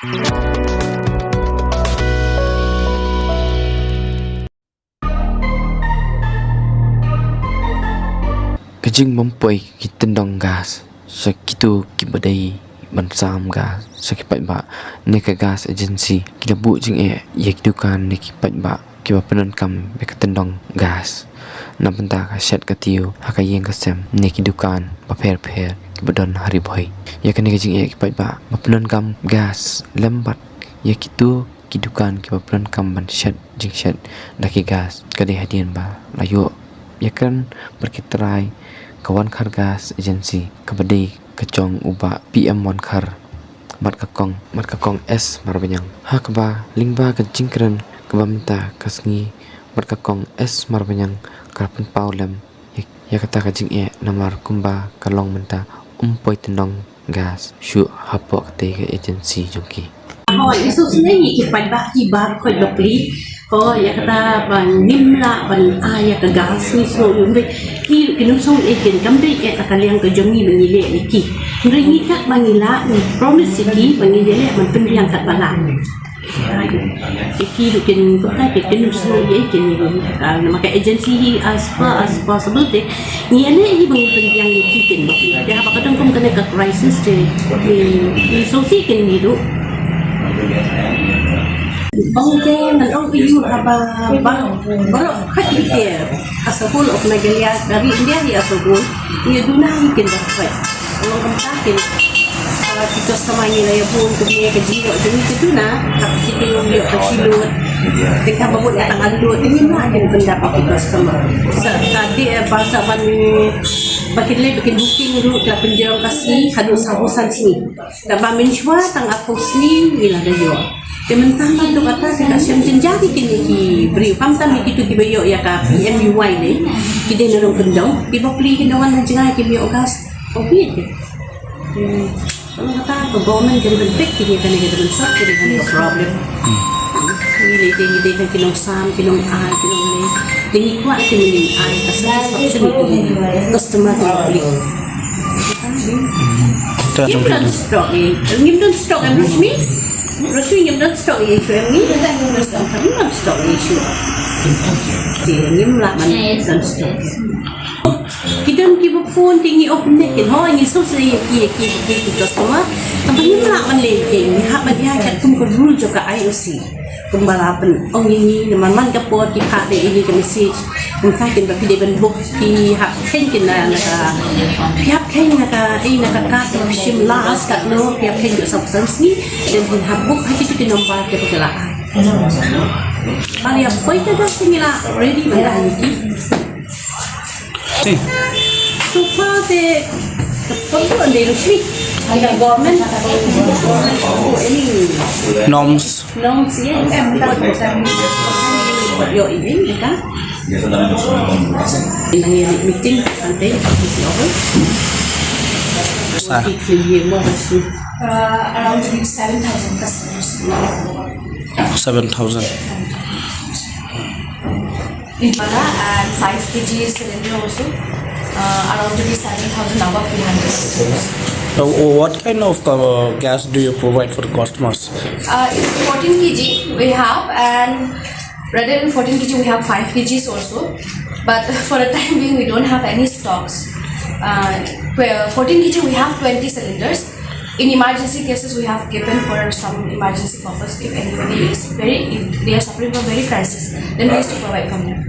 Kajing mampai kita tendang gas sakitu kibadai bansam gas sakipat ba neka gas agency kita bu jing ya kidukan nekipat ba kiba penan kam beka tendang gas na benta ka shat katiu hakayeng kasem neki dukan ba pher kibadon hari boy ya kan kajing kipat ba penan kam gas lambat ya kitu kidukan kiba penan kam ban shat jing shat daki gas kade hadian ba layo ya kan berkiterai kawan kar gas agency kabadi kecong uba PM1 kar mat kakong S marbanyang hakba lingba kejingkran kaba minta kasngi mat kakong S marbanyang karpen paulem ya kata kajing namar kumba kalong minta umpoi tenong gas shu hapok te agency jongki isu sini kipan bar koi dokli ya kata ban nimla ban aya ke gas ni so yumbe ki kinum so eken kambe akan yang ke jongi bangile iki ringi kat bangila ni promise iki bangile man pendiang kat balang iki dukin kota ke kinum so eken ni kan maka agency as possible te ni ane ini bang pendiang iki ken dia apa kadang kum kena ke crisis te ni so si ken ni do Bangke man iyu haba baru khati dia asabul of nagalia dari India dia asabul ia duna ikin dapat kalau mentakin kita sama ni lah ya pun kemudian kejiwa jadi itu na kita yang dia kecilut kita babut datang alut ini mah yang pendapat kita sama tadi bahasa bakin booking dulu dah penjara kasih hadus habusan sini tak bamin shwa tang aku sini bila dah jual Teman-teman tu kata saya kasih menjadi kini ki beri pamtam itu ki bayo ya ka PMUY ni kita nerong kendong kita beli kendongan dan jangan ki bayo gas oke kalau kata government jadi bentuk kini kan kita bentuk jadi kan problem ini lagi kan kilong sam kilong ai kilong ni tinggi kuat kini ai kasih option itu customer beli Ngimdan stok ni, ngimdan stok yang resmi. Resmi ngimdan stok yang ni, ngimdan stok isu. Ngimlah mana ngimdan stok. Kita kibu phone tinggi open net, ho ini susah ki customer. Tapi ngimlah mana lagi, hak dia kat tum ko rule juga IOC. Kumbalapan ong ini man kapot ki hak de ini ke message. Mungkin bagi dia bentuk ki hak ken kena naka pihak ken naka kat sim las kat no pihak ken juga substansi dan hak buk hak itu nombor ke pegelaan. Mari apa itu dah semila ready pada ini. So far the perlu ada resmi ada government ini norms ya yo ini kan ini meeting nanti isi apa around 7,000 customers 7,000 and 5 kg cylinder also around 7,000 above 300 customers. What kind of gas do you provide for the customers? It's 14 kg we have, and rather than 14 kg we have 5 kgs also, but for the time being we don't have any stocks. 14 kg we have 20 cylinders. In emergency cases we have given for some emergency purpose. If anybody is if they are suffering from very crisis, then we used to provide from them.